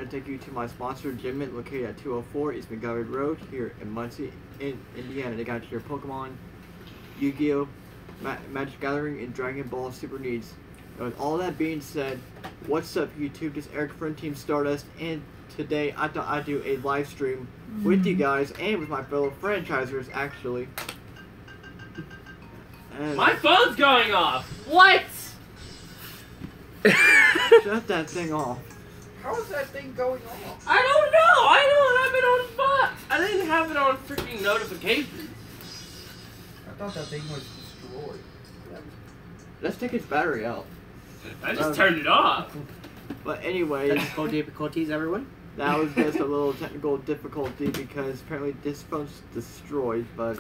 to take you to my sponsor, Gym Mint, located at 204 East McGovern Road here in Muncie, Indiana. They got your Pokemon, Yu-Gi-Oh, Magic Gathering, and Dragon Ball Super needs. And with all that being said, what's up YouTube? This is Eric from Team Stardust, and today I thought I'd do a live stream with you guys and with my fellow franchisers, actually. And my phone's going off! What? shut that thing off. How is that thing going off? I don't know! I don't have it on box! I didn't have it on freaking notifications. I thought that thing was destroyed. Let's take its battery out. I just turned it off. But anyways, technical difficulties, everyone. that was just a little technical difficulty because apparently this phone's destroyed, but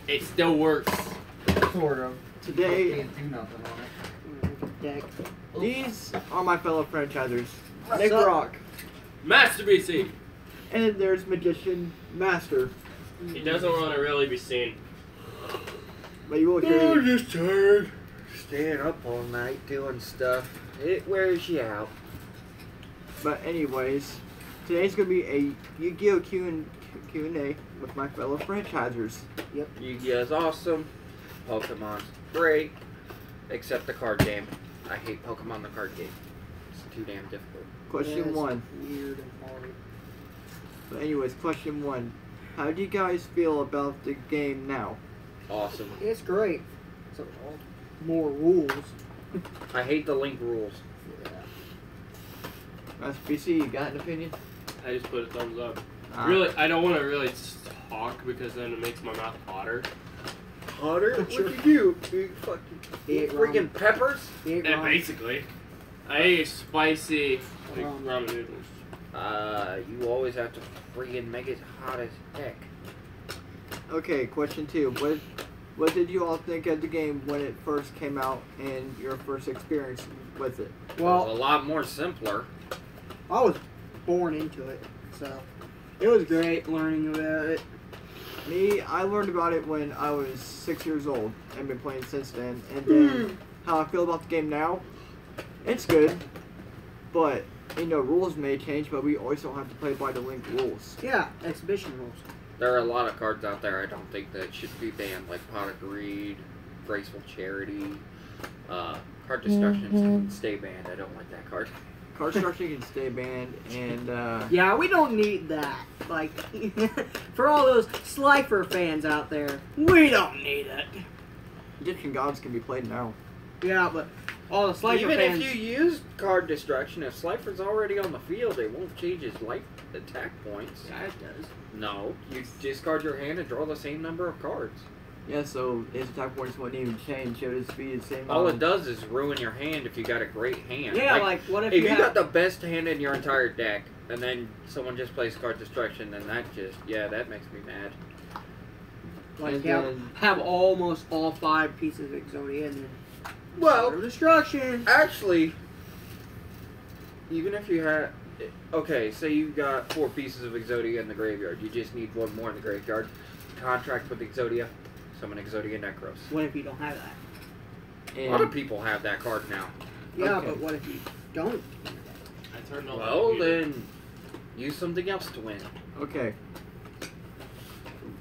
It still works. Sort of. today, Can't do nothing on it. Deck. these are my fellow franchisers. What's Nick up? Rock, Master BC. and then there's Magician Master. He doesn't want to really be seen. But you will hear I'm just tired. Staying up all night doing stuff. It wears you out. But anyways, today's gonna be a Yu-Gi-Oh Q&A with my fellow franchisers. Yu-Gi-Oh's awesome. Pokemon's great. Except the card game. I hate Pokemon the card game. It's too damn difficult. Question one. Weird and hard. But anyways, question one. How do you guys feel about the game now? Awesome. It's great. So more rules. I hate the link rules. Yeah. Master BC, you got an opinion? I just put a thumbs up. Ah. Really, I don't want to really talk because then it makes my mouth hotter. Hotter? What you do? You fucking Eat freaking peppers? Eat Yeah, ramen. basically. I ate spicy like, Ramen. ramen noodles. You always have to freaking make it hot as heck. Okay, question two. What did you all think of the game when it first came out and your first experience with it? It was a Well, lot more simpler. I was born into it, so it was great learning about it. Me, I learned about it when I was 6 years old and been playing since then. And then how I feel about the game now, it's good, but you know, rules may change, but we always don't have to play by the link rules. Yeah, exhibition rules. There are a lot of cards out there I don't think that should be banned, like Pot of Greed, Graceful Charity, Card Destruction can stay banned. I don't like that card. Card structure can stay banned, and Yeah, we don't need that. Like, for all those Slifer fans out there, we don't need it. Egyptian gods can be played now. Yeah, but all the Slifer Even fans. if you use Card Destruction, if Slifer's already on the field, it won't change his life attack points. Yeah, it does. No, you discard your hand and draw the same number of cards. Yeah, so his attack points wouldn't even change. It would just be the same. All it does is ruin your hand if you got a great hand. Yeah, like what if if you you have... got the best hand in your entire deck, and then someone just plays Card Destruction, then that just, yeah, that makes me mad. Like, And have almost all 5 pieces of Exodia and then... Well, Destruction! actually, even if you had, okay, say you got 4 pieces of Exodia in the graveyard, you just need 1 more in the graveyard. Contract with Exodia, summon Exodia Necros. What if you don't have that? A lot of people have that card now. Yeah, Okay. but what if you don't? I turned on Well, the computer. then use something else to win. Okay.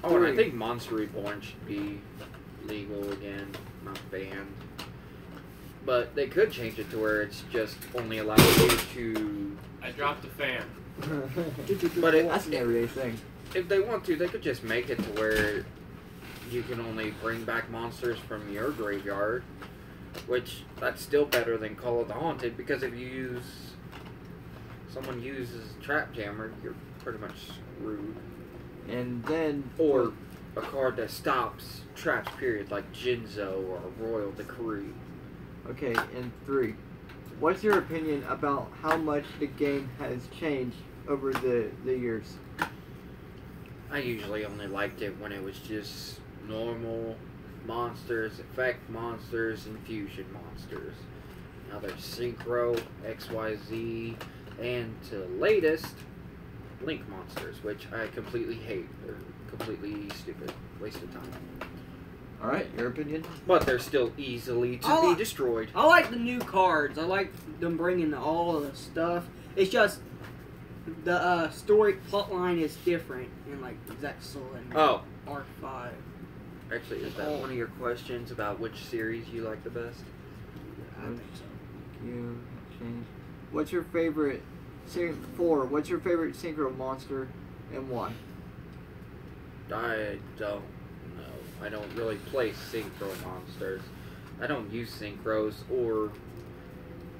Oh, and I think Monster Reborn should be legal again, not banned. But they could change it to where it's just only allowed you to... I dropped the fan. But That's an everyday thing. if they want to, they could just make it to where you can only bring back monsters from your graveyard, which that's still better than Call of the Haunted, because if you someone uses Trap Jammer, you're pretty much screwed. And then Or a card that stops traps, period, like Jinzo or Royal Decree. okay, and 3. What's your opinion about how much the game has changed over the years? I usually only liked it when it was just normal monsters, effect monsters, and fusion monsters. Now there's Synchro, XYZ, and to the latest, Link monsters, which I completely hate. They're completely stupid. Waste of time. Alright, your opinion? But they're still easily to Oh, be destroyed. I like the new cards. I like them bringing all of the stuff. It's just the story plot line is different in like Zexal and Oh. Arc 5. Actually, is that one of your questions about which series you like the best? I think so. You change. What's your favorite? 4. What's your favorite synchro monster, and why? I don't know. I don't really play synchro monsters. I don't use synchros or...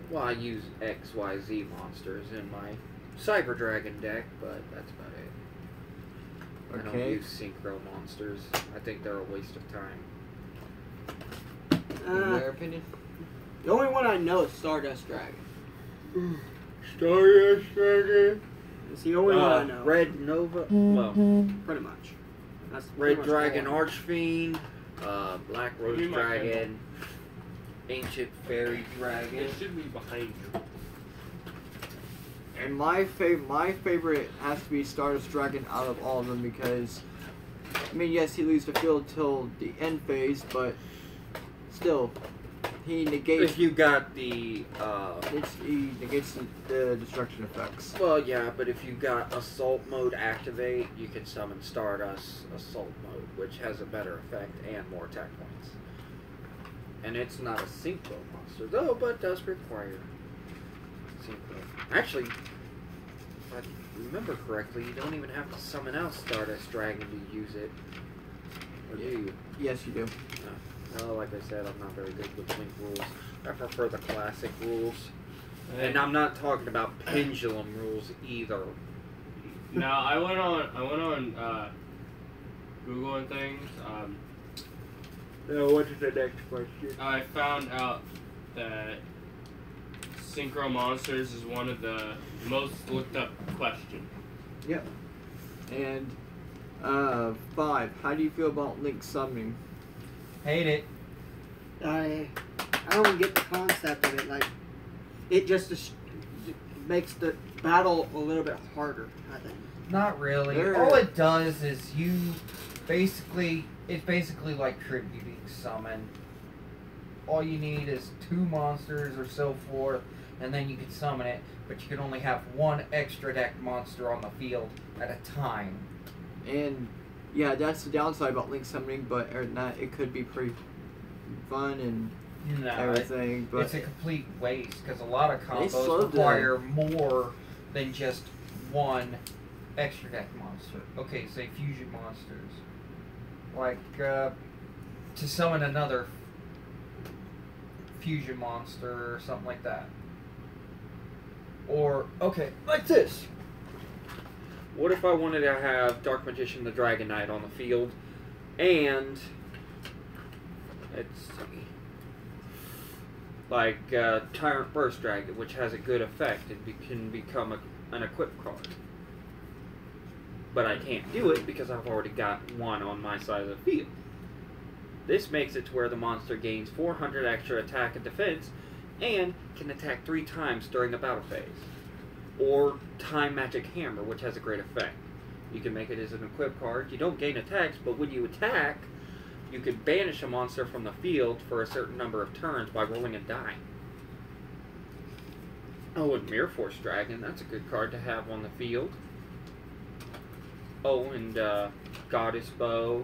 Well, I use XYZ monsters in my Cyber Dragon deck, but that's about it. I don't Okay. use synchro monsters. I think they're a waste of time. In your opinion? The only one I know is Stardust Dragon. Stardust Dragon? It's the only one I know. Red Nova? Well, Pretty much. That's Red pretty much Dragon all I know. Archfiend, Black Rose Give me my Dragon, Ancient Fairy Dragon. It should be behind you. And my favorite has to be Stardust Dragon out of all of them because, I mean, yes, he leaves the field till the end phase, but still, he negates. If you got the, He negates the destruction effects. well, yeah, but if you got Assault Mode activate, you can summon Stardust Assault Mode, which has a better effect and more attack points. And it's not a synchro monster, though, but does require synchro. Actually, if I remember correctly, you don't even have to summon out Stardust Dragon to use it. Or do you? Yes, you do. Well, like I said, I'm not very good with link rules. I prefer the classic rules. And I'm not talking about pendulum rules either. No, I went on Google and things. What is the next question? I found out that Synchro Monsters is one of the most looked up questions. Yep. And 5. How do you feel about Link summoning? Hate it. I don't get the concept of it. Like, it just makes the battle a little bit harder, I think. Not really. There- All it does is it's basically like tributing summon. All you need is 2 monsters or so forth, and then you can summon it, but you can only have 1 extra deck monster on the field at a time. And yeah, that's the downside about Link summoning, but it could be pretty fun and No, everything. But it's a complete waste because a lot of slowed combos require more than just 1 extra deck monster. Okay, say fusion monsters. Like, to summon another fusion monster or something like that. Or, okay, like this. What if I wanted to have Dark Magician the Dragon Knight on the field, and let's see, like Tyrant Burst Dragon, which has a good effect and can become an equip card. But I can't do it because I've already got 1 on my side of the field. This makes it to where the monster gains 400 extra attack and defense, and can attack 3 times during the battle phase. Or Time Magic Hammer, which has a great effect. You can make it as an equip card. You don't gain attacks, but when you attack, you can banish a monster from the field for a certain number of turns by rolling a die. Oh, and Mirror Force Dragon, that's a good card to have on the field. Oh, and Goddess Bow.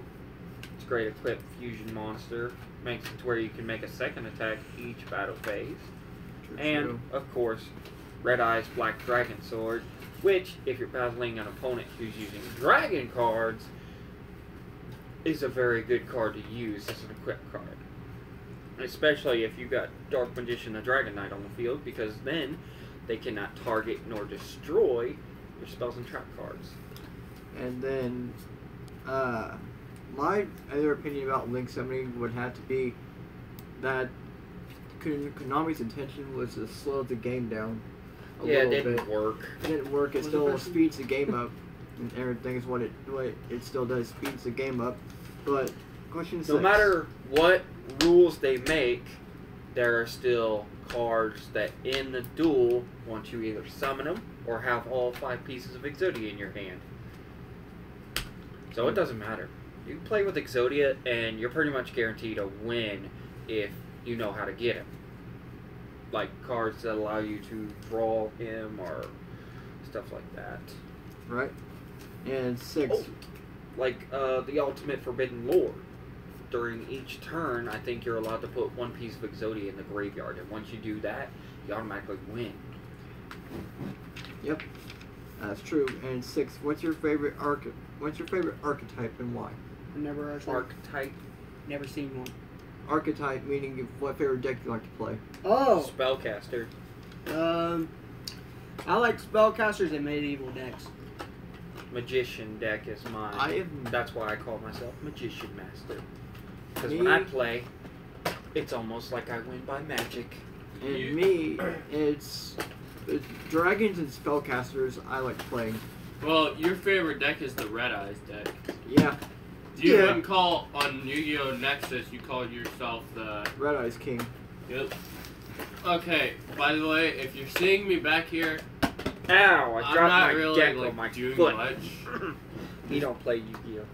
It's a great equipped fusion monster. Makes it to where you can make a second attack each battle phase. And, of course, Red Eye's Black Dragon Sword, which, if you're battling an opponent who's using dragon cards, is a very good card to use as an equip card. Especially if you got Dark Magician the Dragon Knight on the field, because then they cannot target nor destroy your spells and trap cards. And then, my other opinion about Link summoning would have to be that Konami's intention was to slow the game down a Yeah, it little didn't bit. work. It didn't work. It Was it still best? speeds the game up, and everything is what it still does. Speeds the game up. But question 6. No matter what rules they make, there are still cards that in the duel want you either summon them or have all 5 pieces of Exodia in your hand. So it doesn't matter. You can play with Exodia and you're pretty much guaranteed to win if you know how to get him. Like cards that allow you to draw him or stuff like that. right? And 6. Oh. Like the Ultimate Forbidden Lord. During each turn, I think you're allowed to put one piece of Exodia in the graveyard, and once you do that, you automatically win. Yep, that's true. And 6. What's your favorite archetype and why? I've never actually Archetype. never seen one. Archetype meaning what favorite deck you like to play. Oh, Spellcaster. I like spellcasters and medieval decks. Magician deck is mine. That's why I call myself Magician Master. Because when I play, it's almost like I win by magic. And me, it's dragons and spellcasters I like playing. Well, your favorite deck is the Red Eyes deck. Yeah. You even call on Yu-Gi-Oh! Nexus, you call yourself the Red Eyes King. Yep. Okay, by the way, if you're seeing me back here, Ow, I I'm dropped not my really deck like on my doing foot. much. He don't play Yu-Gi-Oh!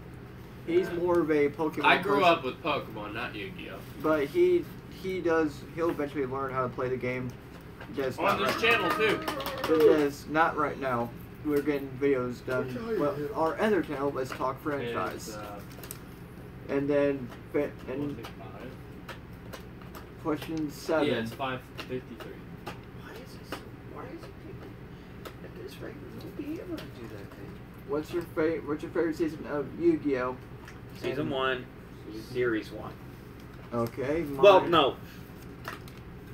He's more of a Pokemon I grew person, up with Pokemon, not Yu-Gi-Oh! but he'll eventually learn how to play the game. Just On not this right channel too. But just not right now. We're getting videos done. Well, our other channel, Let's Talk Franchise. It's, And then what was it, 5? question 7. Yeah, it's 5:53. Why is it taking... At this rate, we won't be able to do that thing. What's your favorite season of Yu-Gi-Oh? Season 1, Series 1. Okay. Well, mine- no.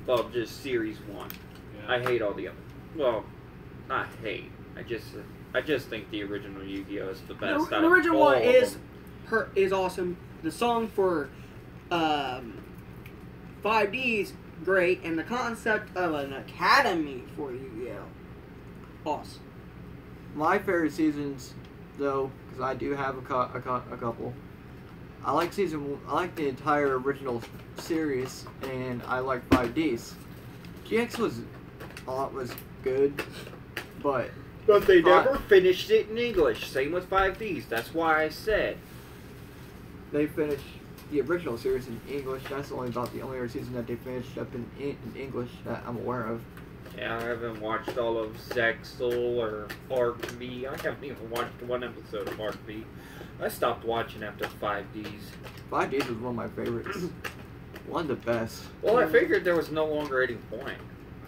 Well, just Series 1. Yeah. I hate all the other. Well, not hate. I just think the original Yu-Gi-Oh is the best. The original one is awesome. The song for 5D's great, and the concept of an academy for Yu-Gi-Oh! Awesome. My favorite seasons, though, because I do have a couple. I like season 1. I like the entire original series, and I like 5Ds. GX was good, but they never finished it in English. Same with 5Ds. That's why I said. they finished the original series in English. That's only about the only other season that they finished up in English that I'm aware of. Yeah, I haven't watched all of Zexel or Arc V. I haven't even watched one episode of Arc V. I stopped watching after 5Ds. 5Ds was one of my favorites. One of the best. Well, I figured there was no longer any point.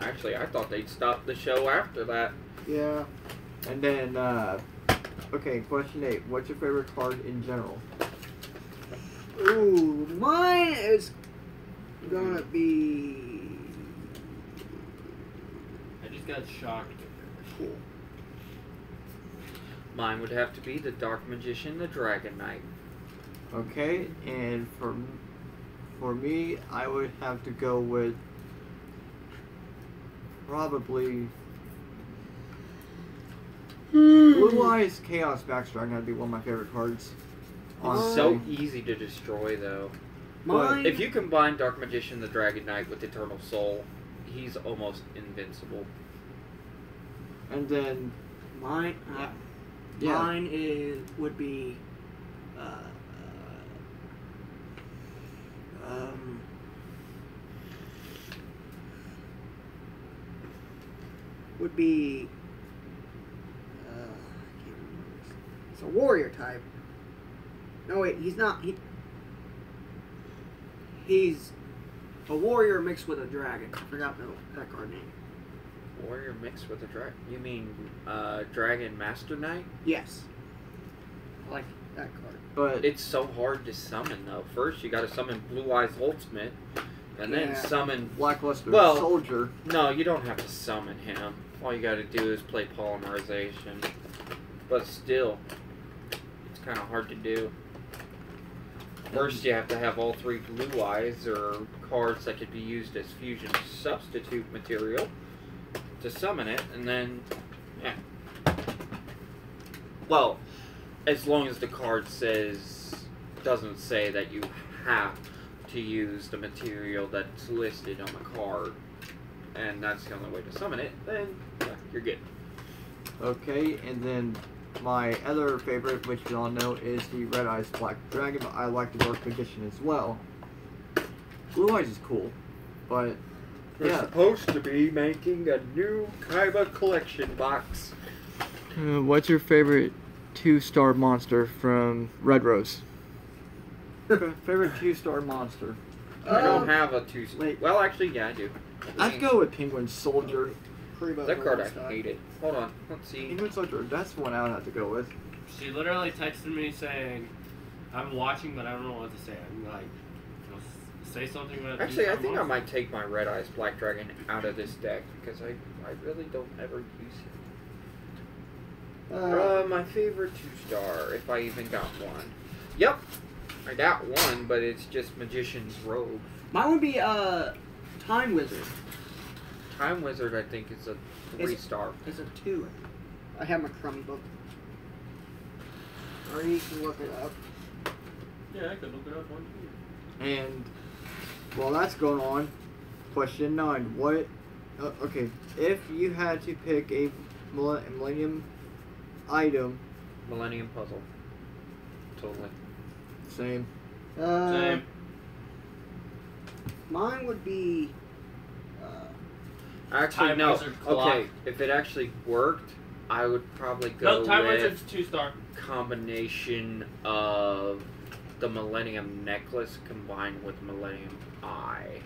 Actually, I thought they'd stop the show after that. Yeah. And then, okay, question 8. What's your favorite card in general? Ooh, mine is gonna be I just got shocked. cool. Mine would have to be the Dark Magician, the Dragon Knight. Okay, and for me, I would have to go with probably Blue Eyes Chaos Backstrike. That'd be one of my favorite cards. It's so easy to destroy, though. Mine. If you combine Dark Magician, the Dragon Knight with Eternal Soul, he's almost invincible. And then Mine. Yeah. Mine would be. Would be. I can't remember. It's a warrior type. No wait, he's not. He's a warrior mixed with a dragon. I forgot that card name. Warrior mixed with a dragon? You mean Dragon Master Knight? Yes. I like that card. but It's so hard to summon, though. First, you gotta summon Blue Eyes Holtzman, and then Yeah. summon... Blackluster Well- Soldier. No, you don't have to summon him. All you gotta do is play Polymerization. But still, it's kind of hard to do. First, you have to have all 3 Blue Eyes, or cards that could be used as fusion substitute material, to summon it, and then, yeah. Well, as long as the card doesn't say that you have to use the material that's listed on the card, and that's the only way to summon it, then yeah, you're good. Okay, and then my other favorite, which you all know, is the Red Eyes Black Dragon, but I like the Dark Magician as well. Blue Eyes is cool, but We're yeah, supposed to be making a new Kaiba collection box What's your favorite 2-star monster from Red Rose? Favorite 2-star monster? I don't have a 2. Wait. Well, actually, yeah, I do. I'd go with Penguin Soldier. That card I hated. Hold on, let's see. Penguin Soldier, that's the one I would have to go with. She literally texted me saying, "I'm watching, but I don't know what to say." I'm like, say something about. Actually, I think I might take my Red Eyes Black Dragon out of this deck because I really don't ever use it. My favorite 2-star, if I even got one. Yep, I got one, but it's just Magician's Robe. Mine would be Time Wizard. Time Wizard, I think, is a 3-star. It's a 2. I have my crummy book. Or you can look it up. Yeah, I could look it up on too. And while that's going on, question 9. What? Okay, if you had to pick a Millennium item, Millennium Puzzle. Totally. same. Same. Mine would be. Actually, Time no. Wizard Clock. Okay, if it actually worked, I would probably go No, Time with Wizard's 2-star. combination of the Millennium Necklace combined with Millennium Eye.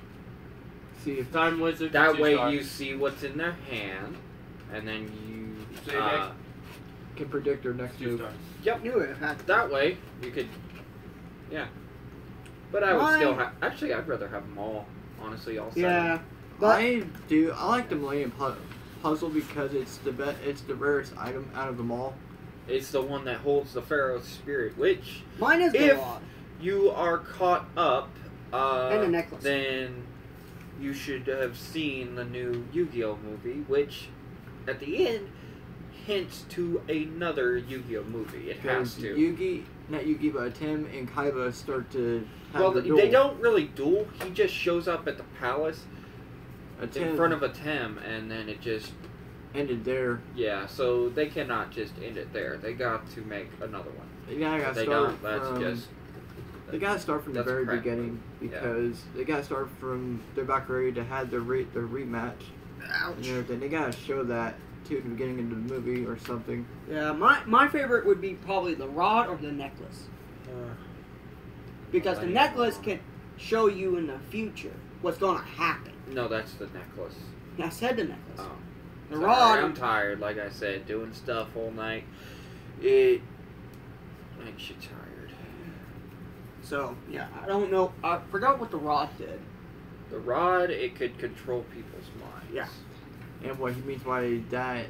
See if Time Wizard. That way 2-star. you see what's in their hand, and then you So you make can predict their next move. 2-star. Yep. Knew it had to. That way you could, yeah. But I would Mine- still have. Actually, I'd rather have them all. Honestly, all 7. Yeah. But I like the Millennium Puzzle because it's the rarest item out of them all. It's the one that holds the Pharaoh's spirit, which mine is the if rod. you are caught up, And the necklace. then you should have seen the new Yu-Gi-Oh movie, which at the end hints to another Yu-Gi-Oh movie. It has to. Not Yugi, but Tim and Kaiba start to have Well, a duel. they don't really duel. He just shows up at the palace A Tim in front of a Tem, and then it just ended there. yeah. So they cannot just end it there. They got to make another one. They gotta If they start don't. That's from. just. They gotta start from the that's very crap. beginning because they gotta start from they're back ready to have their rematch Ouch. and everything. They gotta show that to the beginning of the movie or something. Yeah, my favorite would be probably the rod or the necklace. Because the Millennium necklace Rod. can show you in the future what's going to happen. No, that's the necklace. I said the necklace. Oh. The Sorry, rod. I'm tired. Like I said, doing stuff all night. It makes you tired. So, yeah, I don't know. I forgot what the rod did. The rod, it could control people's minds. Yeah. And what he means by that,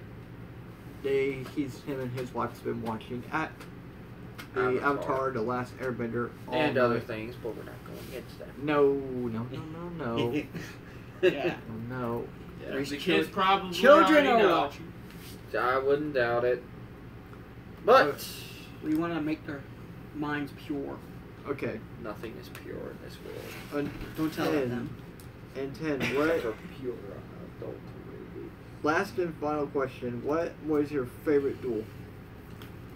him and his wife's been watching at the Avatar, The Last Airbender, all And other night. things, but we're not going against that. No. Yeah. No. Yeah. There's The chil- kids probably children already are know. watching. I wouldn't doubt it. But We want to make their minds pure. Okay. nothing is pure in this world. Don't tell them. And 10, Except what? for pure adult movie. Last and final question. What was your favorite duel?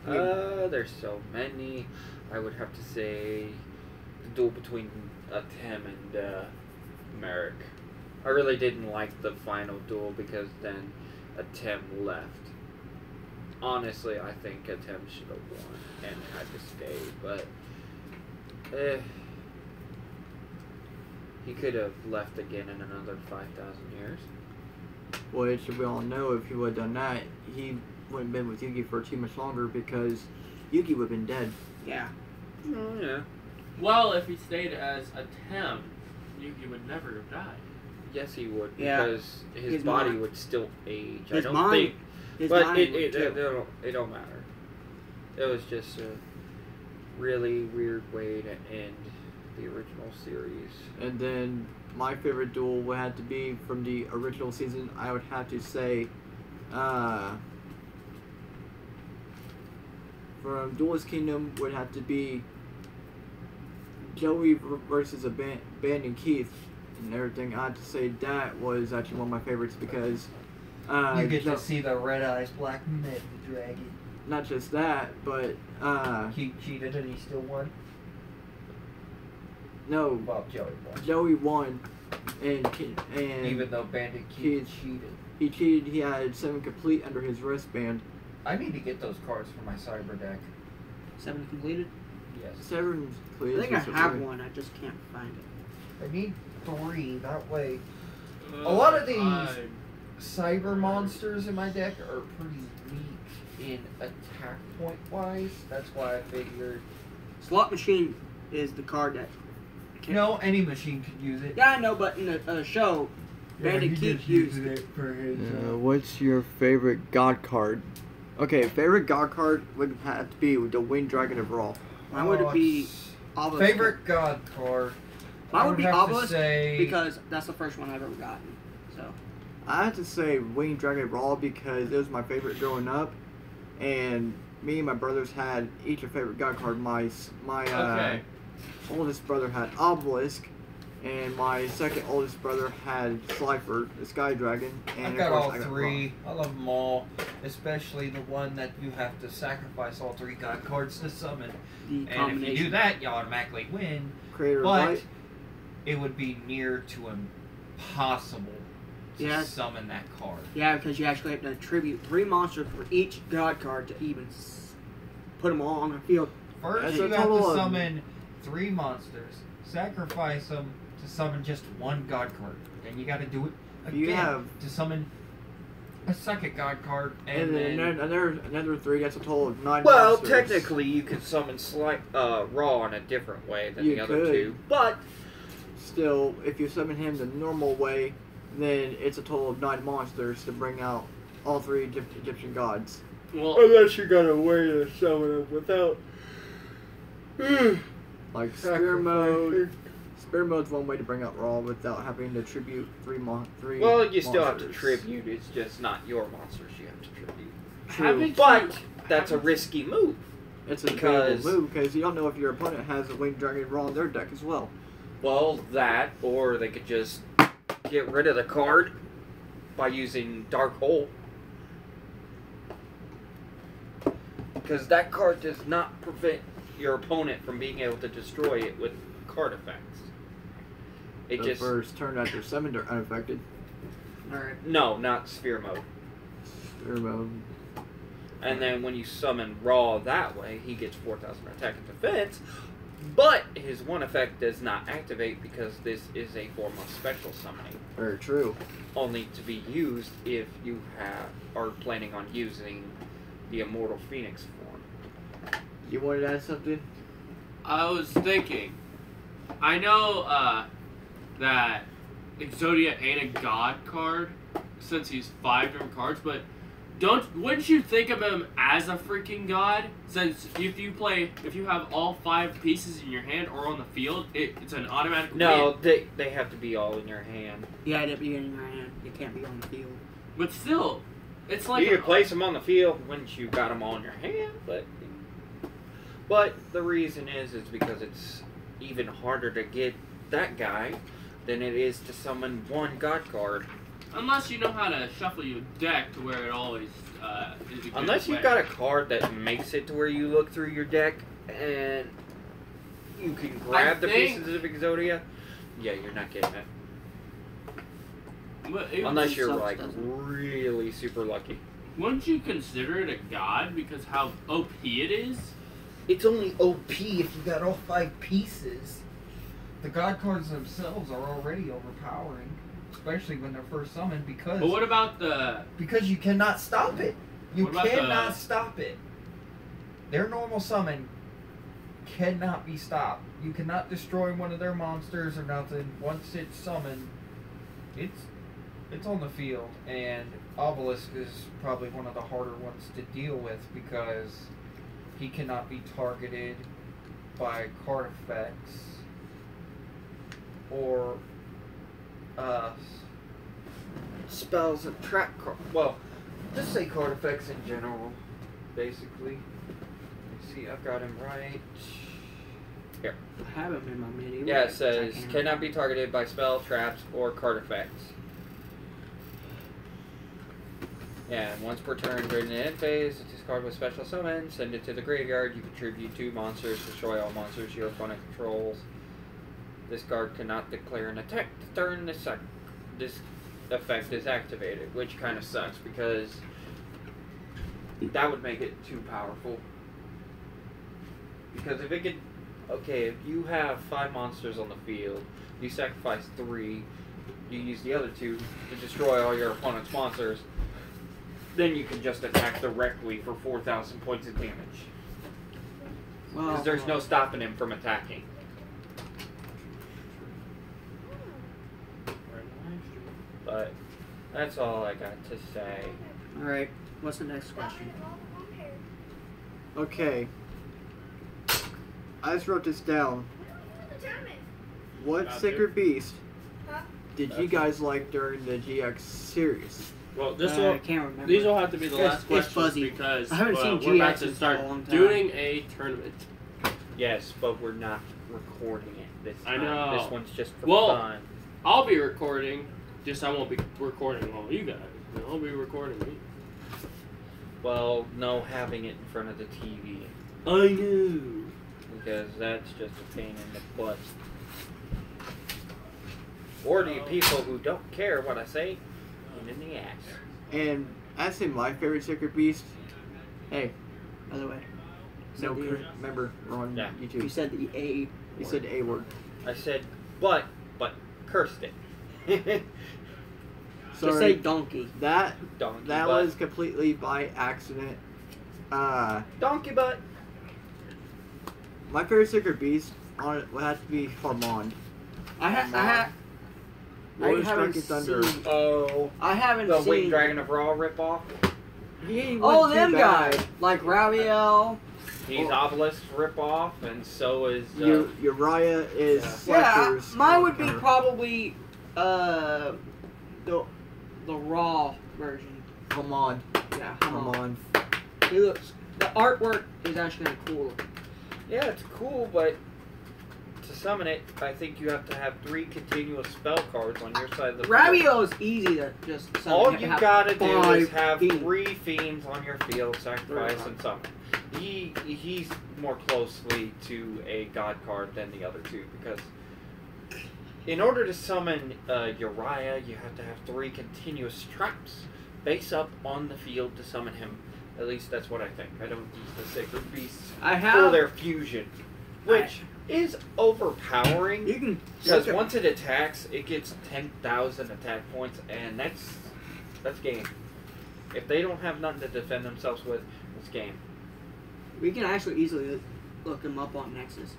There's so many. I would have to say the duel between Tem and Merrick. I really didn't like the final duel because then Tem left. Honestly, I think Tem should have won and had to stay, but he could have left again in another 5,000 years. Which we all know if he would have done that, he wouldn't have been with Yugi for too much longer because Yugi would have been dead. Yeah. Oh, yeah. Well, if he stayed as a Tem, Yugi would never have died. Yes, he would, Yeah. because his His body mind. would still age. I His don't mind- think, His but mind it would too. don't matter. It was just a really weird way to end the original series. And then my favorite duel would have to be from the original season. I would have to say, from Duelist Kingdom would have to be Joey versus Abandoned Keith and everything. I have to say that was actually one of my favorites because You get no- to see the red eyes black mid dragon. not just that, but He cheated and he still won. no, Well, Joey won. Joey won, and Even though Bandit Keith cheated. he cheated. He had 7 complete under his wristband. I need to get those cards for my cyber deck. 7 completed. Yes. 7 I please. think I have one. I just can't find it. I need 3. That way, a lot of these cyber monsters in my deck are pretty weak in attack point wise. That's why I figured. Slot machine is the card that. No, any machine could use it. Yeah, I know, but in the show, Bandit Keith used it. For his. What's your favorite god card? Okay, favorite god card would have to be the Winged Dragon of Raw. Mine would be Obelisk. Favorite god card. Mine would be have to Obelisk say- because that's the first one I've ever gotten. So I have to say Winged Dragon of Raw because it was my favorite growing up, and me and my brothers had each a favorite god card. My Okay. oldest brother had Obelisk, and my second oldest brother had Slifer, the Sky Dragon. And I've of got course, all I got 3. I love them all, especially the one that you have to sacrifice all 3 god cards to summon. the And if combination. you do that, you automatically win. Creator of But Light. it would be near to impossible to Yeah. summon that card. Yeah, because you actually have to attribute 3 monsters for each god card to even put them all on the field. First, That's you a have to total of- summon 3 monsters, sacrifice them to summon just 1 god card. Then you got to do it again You have- to summon a second god card, And then another 3. That's a total of 9 Well, monsters. technically, you could summon Raw in a different way than You the other could. 2. But Still, if you summon him the normal way, then it's a total of 9 monsters to bring out all 3 Egyptian gods. Well, unless you got a way to summon them without. Like Spear Mode. Spear Mode's one way to bring out Raw without having to tribute 3 Well, you still have to monsters. tribute. It's just not your monsters you have to tribute. haven't But you- that's a haven't- risky move. It's a Because- valuable move because you don't know if your opponent has a Winged Dragon Raw in their deck as well. Well, that, or they could just get rid of the card by using Dark Hole. Because that card does not prevent your opponent from being able to destroy it with card effects. It The just... first turn after summoned are unaffected. Alright. No, not Sphere Mode. Spear Mode. And then when you summon Raw that way, he gets 4,000 attack and defense. But his one effect does not activate because this is a form of special summoning. Very true. Only to be used if you are planning on using the Immortal Phoenix form. You wanted to add something? I was thinking, I know that Exodia ain't a god card since he's 5 different cards, but wouldn't you think of him as a freaking god? Since if you have all 5 pieces in your hand or on the field, it's an automatic No, win. they have to be all in your hand. Yeah, it'd be in your hand. It can't be on the field. But still, it's like You could place them on the field once you got them all in your hand, but the reason is because it's even harder to get that guy than it is to summon 1 god card. unless you know how to shuffle your deck to where it always is a good Unless you've way. got a card that makes it to where you look through your deck and you can grab the think- pieces of Exodia, yeah, you're not getting it. But it- Unless you're sucks, like doesn't it? really super lucky. Wouldn't you consider it a god because how OP it is? It's only OP if you got all 5 pieces. The god cards themselves are already overpowering, especially when they're first summoned, because But what about the you cannot stop it. You What about cannot the- stop it. Their normal summon cannot be stopped. You cannot destroy one of their monsters or nothing. Once it's summoned, it's on the field, and Obelisk is probably one of the harder ones to deal with because he cannot be targeted by card effects or spells and trap card. Well, just say card effects in general, basically. Let me see, I've got him right. Here. I have him in my mini. Yeah, it says cannot be targeted by spell, traps, or card effects. Yeah, and once per turn during the end phase, this card with special summon, send it to the graveyard. You contribute 2 monsters, destroy all monsters your opponent controls. This card cannot declare an attack the turn this effect is activated, which kind of sucks because that would make it too powerful. Because if it could, okay, if you have 5 monsters on the field, you sacrifice 3, you use the other 2 to destroy all your opponent's monsters, then you can just attack directly for 4,000 points of damage. Because there's no stopping him from attacking. But that's all I got to say. Alright, what's the next question? Okay. I just wrote this down. What Got Sacred Beast Huh? did you guys like during the GX series? Well, this I will. can't remember. These will have to be the It's- last it's questions fuzzy. because I haven't seen we're about GX to in start a long time. doing a tournament. Yes, but we're not recording it this I time. know. This one's just for Well, fun. I'll be recording, just I won't be recording all you guys. I'll be recording me. Well, no having it in front of the TV. I know. Because that's just a pain in the butt. Or to you people who don't care what I say, pain in the ass. And I say my favorite Sacred Beast. Hey, By the way, no, said the- remember, we're on Yeah. YouTube. you said the A. You said A word. I said, but cursed it. Just Sorry. say donkey. That Donkey that butt. was completely by accident. Donkey butt. My favorite Sacred Beast would have to be Harmon. I haven't Thunder. seen. Oh. I haven't The seen. Winged Dragon of Raw ripoff. He ain't Oh, went too them bad. guys like Raviel. He's Obelisk ripoff, and so is. Uriah is Yeah, Slacker's mine would be counter. probably the raw version. Harmon. Yeah, come on. Harmon. He looks. The artwork is actually kind of cool. Yeah, it's cool, but to summon it, I think you have to have 3 continuous spell cards on your side of the field. Raviel is easy to just summon. All have you to have gotta do is 5 have fiends. 3 fiends on your field, sacrifice, Right. and summon. He's more closely to a god card than the other 2, because in order to summon Uriah, you have to have 3 continuous traps face up on the field to summon him. At least that's what I think. I don't use the Sacred Beasts I for have. their fusion, which is overpowering. You can. Because look at- once it attacks, it gets 10,000 attack points, and that's game. If they don't have nothing to defend themselves with, it's game. We can actually easily look them up on Nexus.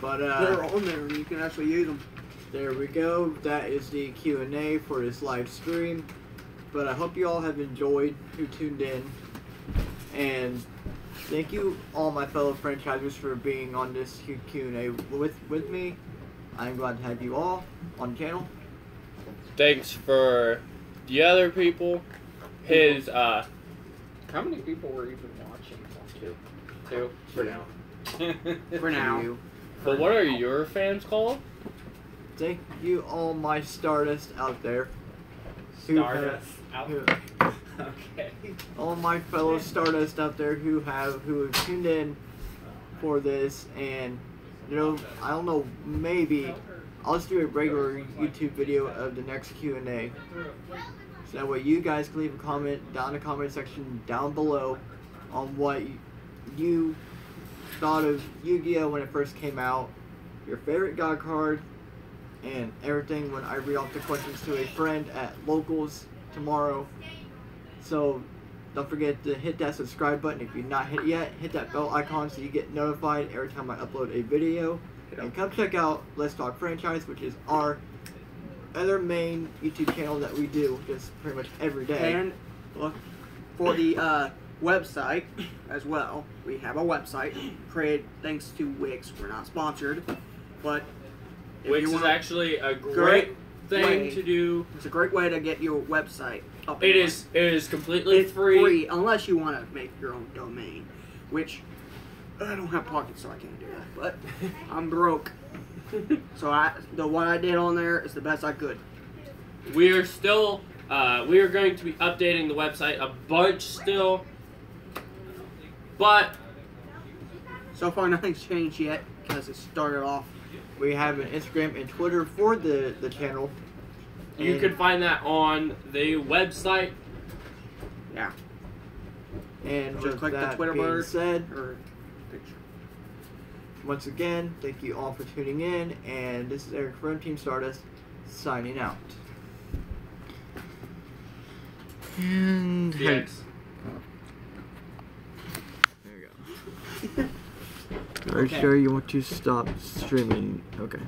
But They're on there, and you can actually use them. there we go. That is the Q&A for this live stream. But I hope you all have enjoyed who tuned in. And thank you all my fellow franchisers for being on this Q&A with me. I'm glad to have you all on the channel. Thanks for the other people. His How many people were even watching? 2 for now. For now. You. but what are your fans called? Thank you all my Stardust out there. who have- Stardust out. who- Okay. all my fellow Stardust out there who have tuned in for this, and I don't know, maybe I'll just do a regular YouTube video of the next Q&A, so that way you guys can leave a comment down in the comment section down below on what you thought of Yu-Gi-Oh when it first came out, your favorite god card, and everything when I read off the questions to a friend at Locals tomorrow. So don't forget to hit that subscribe button if you've not hit it yet. Hit that bell icon so you get notified every time I upload a video. And come check out Let's Talk Franchise, which is our other main YouTube channel that we do just pretty much every day. And look for the website as well. We have a website created thanks to Wix. We're not sponsored, but if Which you is wanna- actually a Great great thing way. to do. it's a great way to get your website up. It and is completely It's free unless you want to make your own domain, which I don't have pockets, so I can't do that. But I'm broke, so what I did on there is the best I could. We are still we are going to be updating the website a bunch still, but So far, nothing's changed yet because it started off. We have an Instagram and Twitter for the channel. you And can find that on the website. Yeah. And Just with click the that Twitter being bird. said, Or picture. once again, thank you all for tuning in, and this is Eric from Team Stardust signing out. And Yes. there you go. Are you Okay. sure you want to stop streaming? Okay.